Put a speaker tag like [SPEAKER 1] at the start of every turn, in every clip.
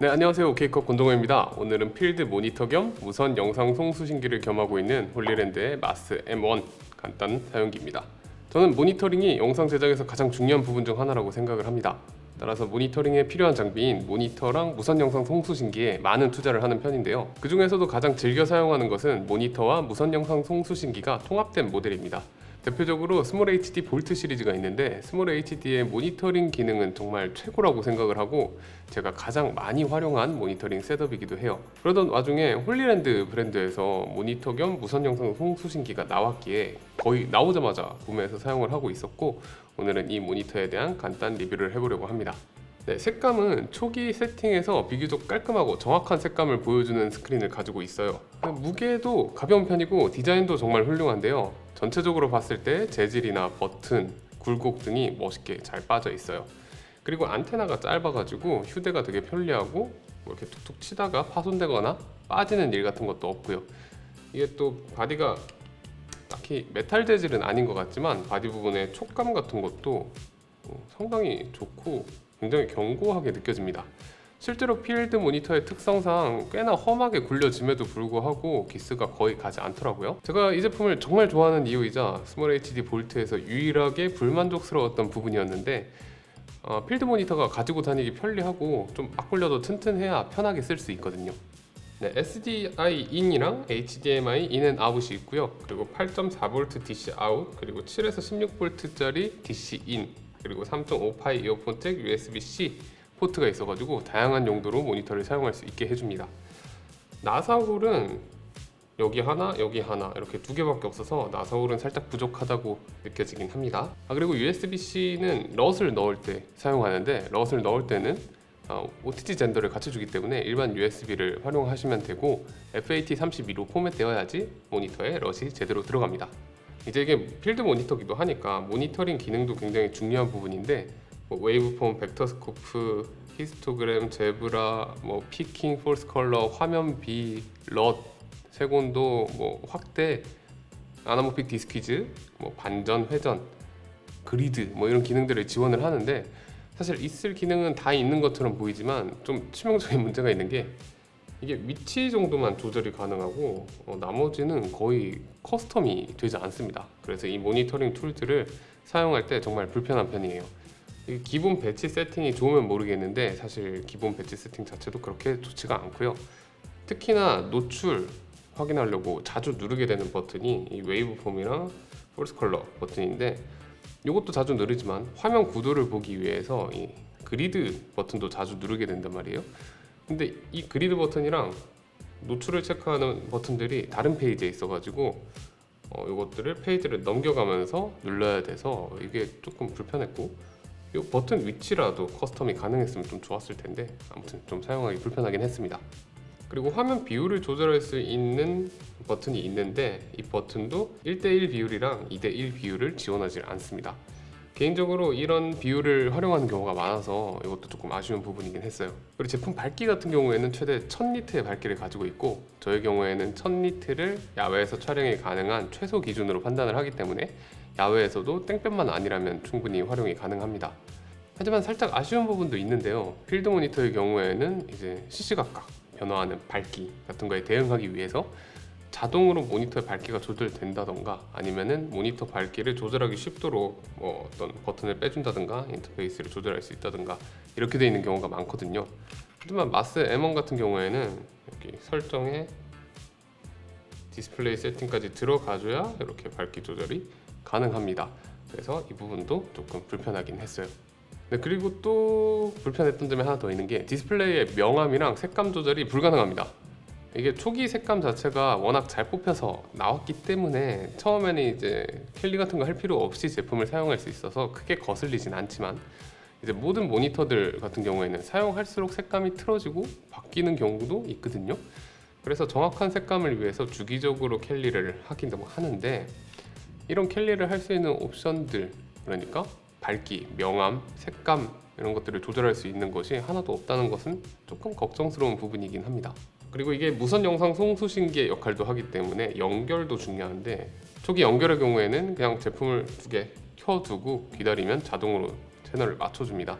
[SPEAKER 1] 네, 안녕하세요. 오케이컵 권동호입니다. 오늘은 필드 모니터 겸 무선 영상 송수신기를 겸하고 있는 홀리랜드의 마스 M1 간단 사용기입니다. 저는 모니터링이 영상 제작에서 가장 중요한 부분 중 하나라고 생각을 합니다. 따라서 모니터링에 필요한 장비인 모니터랑 무선 영상 송수신기에 많은 투자를 하는 편인데요. 그 중에서도 가장 즐겨 사용하는 것은 모니터와 무선 영상 송수신기가 통합된 모델입니다. 대표적으로 스몰 HD 볼트 시리즈가 있는데 스몰 HD의 모니터링 기능은 정말 최고라고 생각을 하고 제가 가장 많이 활용한 모니터링 셋업이기도 해요. 그러던 와중에 홀리랜드 브랜드에서 모니터 겸 무선 영상 송수신기가 나왔기에 거의 나오자마자 구매해서 사용을 하고 있었고 오늘은 이 모니터에 대한 간단 리뷰를 해보려고 합니다. 네, 색감은 초기 세팅에서 비교적 깔끔하고 정확한 색감을 보여주는 스크린을 가지고 있어요. 무게도 가벼운 편이고 디자인도 정말 훌륭한데요. 전체적으로 봤을 때 재질이나 버튼, 굴곡 등이 멋있게 잘 빠져 있어요. 그리고 안테나가 짧아가지고 휴대가 되게 편리하고 뭐 이렇게 툭툭 치다가 파손되거나 빠지는 일 같은 것도 없고요. 이게 또 바디가 딱히 메탈 재질은 아닌 것 같지만 바디 부분의 촉감 같은 것도 상당히 좋고 굉장히 견고하게 느껴집니다. 실제로 필드 모니터의 특성상 꽤나 험하게 굴려짐에도 불구하고 기스가 거의 가지 않더라고요. 제가 이 제품을 정말 좋아하는 이유이자 스몰 HD 볼트에서 유일하게 불만족스러웠던 부분이었는데 필드 모니터가 가지고 다니기 편리하고 좀 막 굴려도 튼튼해야 편하게 쓸 수 있거든요. 네, SDI in이랑 HDMI in and out이 있고요. 그리고 8.4V DC out, 그리고 7에서 16V짜리 DC in, 그리고 3.5파이 이어폰 잭 USB-C 포트가 있어가지고 다양한 용도로 모니터를 사용할 수 있게 해줍니다. 나사홀은 여기 하나, 여기 하나 이렇게 두 개밖에 없어서 나사홀은 살짝 부족하다고 느껴지긴 합니다. 그리고 USB-C는 럿을 넣을 때 사용하는데 럿을 넣을 때는 OTG 젠더를 갖춰주기 때문에 일반 USB를 활용하시면 되고 FAT32로 포맷되어야지 모니터에 럿이 제대로 들어갑니다. 이제 이게 필드 모니터기도 하니까 모니터링 기능도 굉장히 중요한 부분인데 웨이브폼, 벡터스코프, 히스토그램, 제브라, 피킹, 폴스 컬러, 화면 비, 럿, 색온도, 확대, 아나모픽 디스퀴즈, 반전, 회전, 그리드 이런 기능들을 지원을 하는데 사실 있을 기능은 다 있는 것처럼 보이지만 좀 치명적인 문제가 있는 게 이게 위치 정도만 조절이 가능하고 나머지는 거의 커스텀이 되지 않습니다. 그래서 이 모니터링 툴들을 사용할 때 정말 불편한 편이에요. 기본 배치 세팅이 좋으면 모르겠는데 사실 기본 배치 세팅 자체도 그렇게 좋지가 않고요. 특히나 노출 확인하려고 자주 누르게 되는 버튼이 이 웨이브폼이랑 폴스 컬러 버튼인데 이것도 자주 누르지만 화면 구도를 보기 위해서 이 그리드 버튼도 자주 누르게 된단 말이에요. 근데 이 그리드 버튼이랑 노출을 체크하는 버튼들이 다른 페이지에 있어가지고 이것들을 페이지를 넘겨가면서 눌러야 돼서 이게 조금 불편했고 이 버튼 위치라도 커스텀이 가능했으면 좀 좋았을 텐데 아무튼 좀 사용하기 불편하긴 했습니다. 그리고 화면 비율을 조절할 수 있는 버튼이 있는데 이 버튼도 1:1 비율이랑 2:1 비율을 지원하지 않습니다. 개인적으로 이런 비율을 활용하는 경우가 많아서 이것도 조금 아쉬운 부분이긴 했어요. 그리고 제품 밝기 같은 경우에는 최대 1000니트의 밝기를 가지고 있고 저의 경우에는 1000니트를 야외에서 촬영이 가능한 최소 기준으로 판단을 하기 때문에 야외에서도 땡볕만 아니라면 충분히 활용이 가능합니다. 하지만 살짝 아쉬운 부분도 있는데요. 필드 모니터의 경우에는 이제 시시각각 변화하는 밝기 같은 거에 대응하기 위해서 자동으로 모니터의 밝기가 조절된다던가 아니면은 모니터 밝기를 조절하기 쉽도록 어떤 버튼을 빼준다든가 인터페이스를 조절할 수 있다든가 이렇게 되어 있는 경우가 많거든요. 하지만 마스 M1 같은 경우에는 여기 설정에 디스플레이 세팅까지 들어가줘야 이렇게 밝기 조절이 가능합니다. 그래서 이 부분도 조금 불편하긴 했어요. 네, 그리고 또 불편했던 점이 하나 더 있는 게 디스플레이의 명암이랑 색감 조절이 불가능합니다. 이게 초기 색감 자체가 워낙 잘 뽑혀서 나왔기 때문에 처음에는 이제 캘리 같은 거 할 필요 없이 제품을 사용할 수 있어서 크게 거슬리진 않지만 이제 모든 모니터들 같은 경우에는 사용할수록 색감이 틀어지고 바뀌는 경우도 있거든요. 그래서 정확한 색감을 위해서 주기적으로 캘리를 하기도 하는데 이런 캘리를 할 수 있는 옵션들, 그러니까 밝기, 명암, 색감 이런 것들을 조절할 수 있는 것이 하나도 없다는 것은 조금 걱정스러운 부분이긴 합니다. 그리고 이게 무선 영상 송수신기의 역할도 하기 때문에 연결도 중요한데 초기 연결의 경우에는 그냥 제품을 두 개 켜두고 기다리면 자동으로 채널을 맞춰줍니다.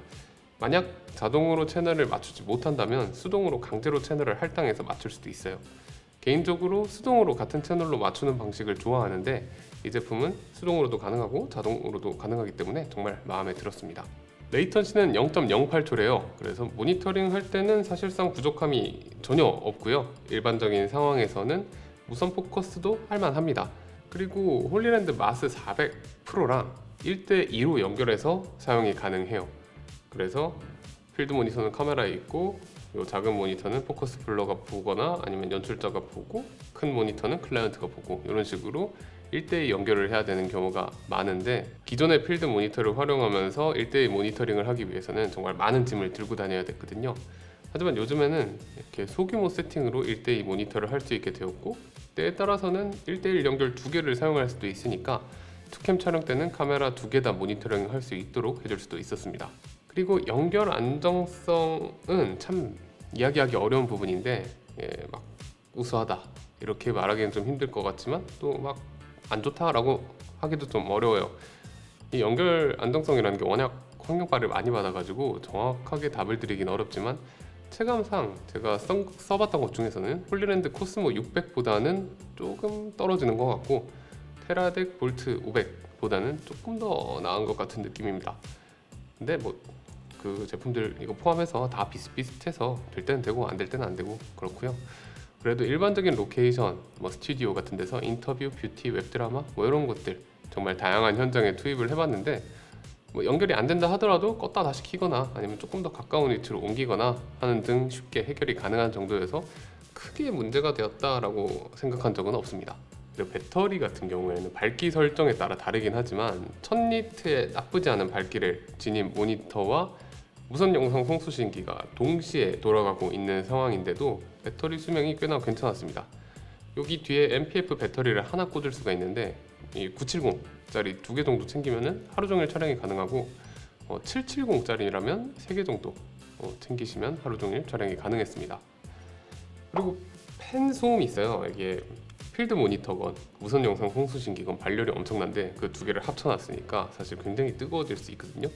[SPEAKER 1] 만약 자동으로 채널을 맞추지 못한다면 수동으로 강제로 채널을 할당해서 맞출 수도 있어요. 개인적으로 수동으로 같은 채널로 맞추는 방식을 좋아하는데 이 제품은 수동으로도 가능하고 자동으로도 가능하기 때문에 정말 마음에 들었습니다. 레이턴시는 0.08초래요. 그래서 모니터링 할 때는 사실상 부족함이 전혀 없고요. 일반적인 상황에서는 무선 포커스도 할만합니다. 그리고 홀리랜드 마스 400 프로랑 1대2로 연결해서 사용이 가능해요. 그래서 필드 모니터는 카메라에 있고 이 작은 모니터는 포커스 블러가 보거나 아니면 연출자가 보고 큰 모니터는 클라이언트가 보고 이런 식으로 1대2 연결을 해야 되는 경우가 많은데 기존의 필드 모니터를 활용하면서 1대2 모니터링을 하기 위해서는 정말 많은 짐을 들고 다녀야 됐거든요. 하지만 요즘에는 이렇게 소규모 세팅으로 1대2 모니터를 할 수 있게 되었고 때에 따라서는 1대1 연결 2개를 사용할 수도 있으니까 투캠 촬영 때는 카메라 2개 다 모니터링 할 수 있도록 해줄 수도 있었습니다. 그리고 연결 안정성은 참 이야기하기 어려운 부분인데 막 우수하다 이렇게 말하기는 좀 힘들 것 같지만 또 막 안 좋다라고 하기도 좀 어려워요. 이 연결 안정성이라는 게 워낙 환경발을 많이 받아가지고 정확하게 답을 드리긴 어렵지만 체감상 제가 써봤던 것 중에서는 홀리랜드 코스모 600보다는 조금 떨어지는 것 같고 테라덱 볼트 500보다는 조금 더 나은 것 같은 느낌입니다. 근데 뭐 그 제품들 이거 포함해서 다 비슷비슷해서 될 때는 되고 안 될 때는 안 되고 그렇고요. 그래도 일반적인 로케이션, 뭐 스튜디오 같은 데서 인터뷰, 뷰티, 웹드라마 뭐 이런 것들 정말 다양한 현장에 투입을 해봤는데 뭐 연결이 안 된다 하더라도 껐다 다시 켜거나 아니면 조금 더 가까운 위치로 옮기거나 하는 등 쉽게 해결이 가능한 정도여서 크게 문제가 되었다라고 생각한 적은 없습니다. 그리고 배터리 같은 경우에는 밝기 설정에 따라 다르긴 하지만 1000니트의 나쁘지 않은 밝기를 지닌 모니터와 무선 영상 송수신기가 동시에 돌아가고 있는 상황인데도 배터리 수명이 꽤나 괜찮았습니다. 여기 뒤에 MPF 배터리를 하나 꽂을 수가 있는데 이 970짜리 2개 정도 챙기면 하루 종일 촬영이 가능하고 770짜리라면 3개 정도 챙기시면 하루 종일 촬영이 가능했습니다. 그리고 팬 소음이 있어요. 이게 필드 모니터건 무선 영상 송수신기건 발열이 엄청난데 그 2개를 합쳐놨으니까 사실 굉장히 뜨거워질 수 있거든요.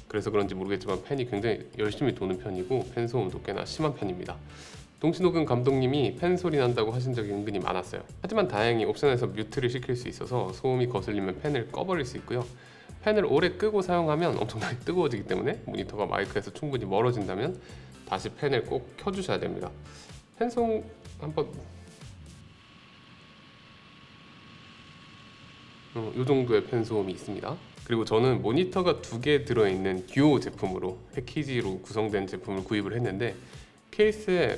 [SPEAKER 1] 그래서 그런지 모르겠지만 팬이 굉장히 열심히 도는 편이고 팬 소음도 꽤나 심한 편입니다. 동신호근 감독님이 팬 소리 난다고 하신 적이 은근히 많았어요. 하지만 다행히 옵션에서 뮤트를 시킬 수 있어서 소음이 거슬리면 팬을 꺼버릴 수 있고요. 팬을 오래 끄고 사용하면 엄청나게 뜨거워지기 때문에 모니터가 마이크에서 충분히 멀어진다면 다시 팬을 꼭 켜주셔야 됩니다. 팬 소음 한번 이 정도의 팬 소음이 있습니다. 그리고 저는 모니터가 2개 들어있는 듀오 제품으로 패키지로 구성된 제품을 구입을 했는데 케이스에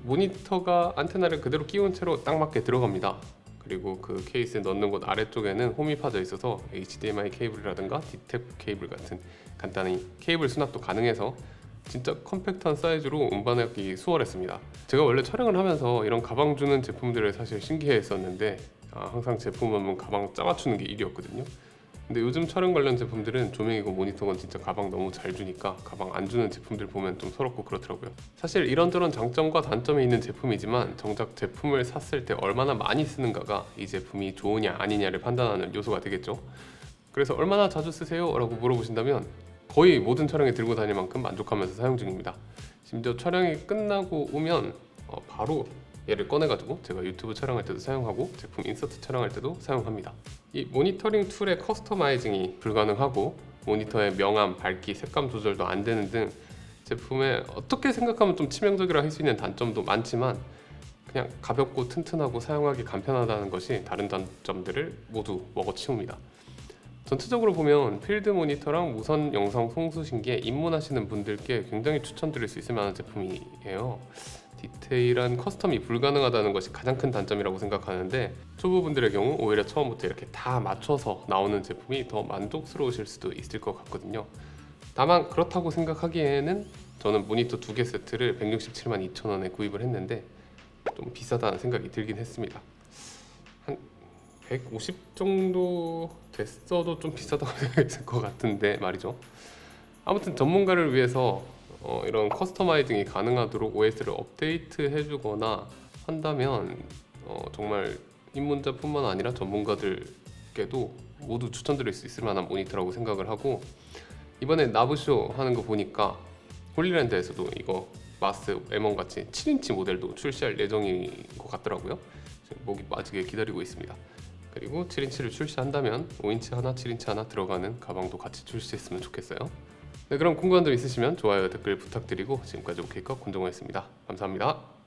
[SPEAKER 1] 모니터가 안테나를 그대로 끼운 채로 딱 맞게 들어갑니다. 그리고 그 케이스에 넣는 곳 아래쪽에는 홈이 파져 있어서 HDMI 케이블이라든가 디탭 케이블 같은 간단히 케이블 수납도 가능해서 진짜 컴팩트한 사이즈로 운반하기 수월했습니다. 제가 원래 촬영을 하면서 이런 가방 주는 제품들을 사실 신기해했었는데 항상 제품 오면 가방 짜맞추는 게 일이었거든요. 근데 요즘 촬영 관련 제품들은 조명이고 모니터건 진짜 가방 너무 잘 주니까 가방 안 주는 제품들 보면 좀 서럽고 그렇더라고요. 사실 이런저런 장점과 단점이 있는 제품이지만 정작 제품을 샀을 때 얼마나 많이 쓰는가가 이 제품이 좋으냐 아니냐를 판단하는 요소가 되겠죠. 그래서 얼마나 자주 쓰세요? 라고 물어보신다면 거의 모든 촬영에 들고 다닐 만큼 만족하면서 사용 중입니다. 심지어 촬영이 끝나고 오면 바로 얘를 꺼내가지고 제가 유튜브 촬영할 때도 사용하고 제품 인서트 촬영할 때도 사용합니다. 이 모니터링 툴의 커스터마이징이 불가능하고 모니터의 명암, 밝기, 색감 조절도 안 되는 등 제품에 어떻게 생각하면 좀 치명적이라 할 수 있는 단점도 많지만 그냥 가볍고 튼튼하고 사용하기 간편하다는 것이 다른 단점들을 모두 먹어치웁니다. 전체적으로 보면 필드 모니터랑 무선 영상 송수신기에 입문하시는 분들께 굉장히 추천드릴 수 있을 만한 제품이에요. 디테일한 커스텀이 불가능하다는 것이 가장 큰 단점이라고 생각하는데 초보분들의 경우 오히려 처음부터 이렇게 다 맞춰서 나오는 제품이 더 만족스러우실 수도 있을 것 같거든요. 다만 그렇다고 생각하기에는 저는 모니터 2개 세트를 167만 2천원에 구입을 했는데 좀 비싸다는 생각이 들긴 했습니다. 한 150 정도 됐어도 좀 비싸다고 생각했을 것 같은데 말이죠. 아무튼 전문가를 위해서 이런 커스터마이징이 가능하도록 OS를 업데이트 해주거나 한다면 정말 입문자뿐만 아니라 전문가들께도 모두 추천드릴 수 있을 만한 모니터라고 생각을 하고 이번에 나브쇼 하는 거 보니까 홀리랜드에서도 이거 마스 M1 같이 7인치 모델도 출시할 예정인 것 같더라고요. 지금 목이 빠지게 기다리고 있습니다. 그리고 7인치를 출시한다면 5인치 하나, 7인치 하나 들어가는 가방도 같이 출시했으면 좋겠어요. 네, 그럼 궁금한 점 있으시면 좋아요, 댓글 부탁드리고 지금까지 오케이컷 권정호였습니다. 감사합니다.